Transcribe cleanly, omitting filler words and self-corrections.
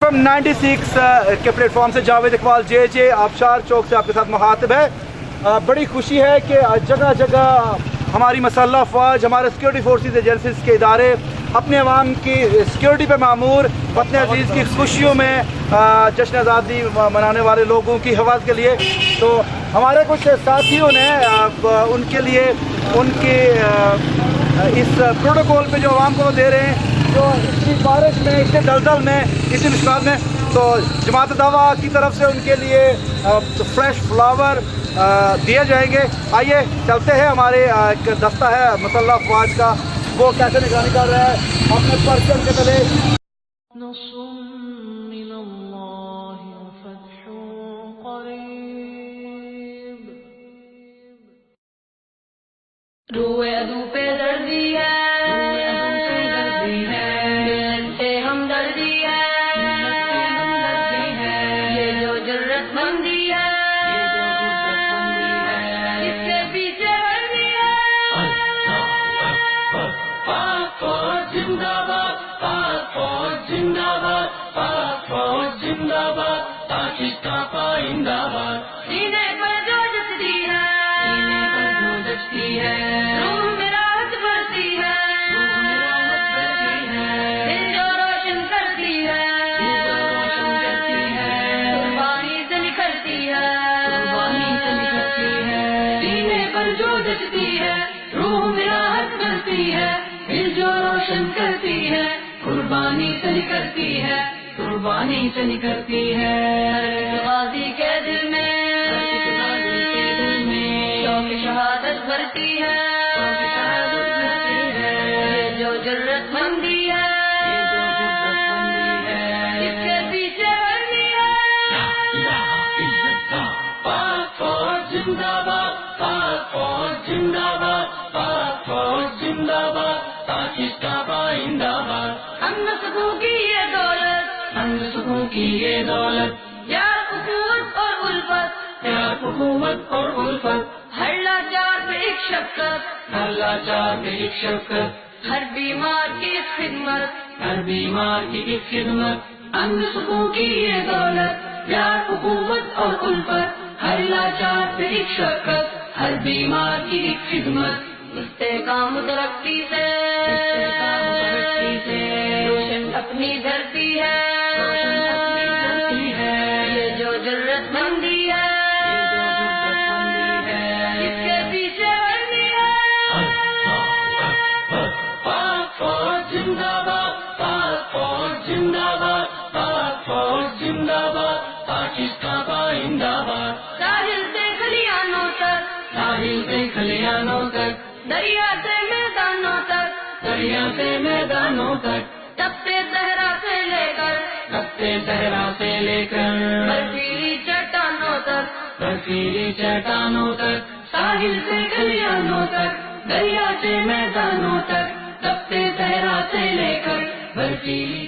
FM 96 के platform से जावेद इकबाल जे आबशार चौक से आपके साथ मुखातिब है। बड़ी खुशी है कि जगह जगह हमारी मसल्ह फ़ौज, हमारे सिक्योरिटी फोर्सेस एजेंसीज के इदारे अपने अवाम की सिक्योरिटी पे मामूर, वतन अजीज़ की खुशियों में जश्न आज़ादी मनाने वाले लोगों की हिफाज़त के लिए। तो हमारे कुछ साथियों ने उनके लिए उनके इस प्रोटोकॉल पे जो अवाम को दे रहे हैं, जो इतनी बारिश में, इतने दलदल में, इतनी मुश्किल में, तो जमात दावा की तरफ से उनके लिए फ्रेश फ्लावर दिए जाएंगे। आइए चलते हैं, हमारे एक दस्ता है मसल्ह फ़ौज का, वो कैसे निगरानी कर रहा है अपने परचम के तले। कुर्बानी से निकलती है, कुर्बानी से निकलती है। गाजी के दिल में शौक शहादत भरती है, जो जरूरतमंदी है इसके पीछे वर्दी है। पाक फौज जिंदाबाद, पाक फौज जिंदाबाद, पाक फौज जिंदाबाद, पाकिस्तान जिंदाबाद। हम नस्लों की ये दौलत, हम नस्लों की ये दौलत, यार हुकूमत और उल्फत, यार हुकूमत और उल्फत, हर लाचार पे एक शफ़क़त, हर लाचार पे एक शफ़क़त, हर बीमार की खिदमत, हर बीमार की खिदमत। हम नस्लों की ये दौलत, यार हुकूमत और उल्फत, हर लाचार पे एक शफ़क़त, हर बीमार की खिदमत। इस्तेकाम तरक्की से रोशन अपनी धरती है, ये जो जरूरतमंदी है इसके पीछे वर्दी है। पाक फौज जिंदाबाद, पाक फौज जिंदाबाद, पाक फौज जिंदाबाद, पाकिस्तान जिंदाबाद। साहिल से खलियानों तक, साहिल से खलियानों तक, दरिया से मैदानों तक, दरिया से मैदानों तक, तपते सहरा से लेकर, तपते सहरा से लेकर, बर्फीली चट्टानों तक, बर्फीली चट्टानों तक, साहिल से खलियानों तक, दरिया से मैदानों तक, तपते सहरा से लेकर, बर्फीली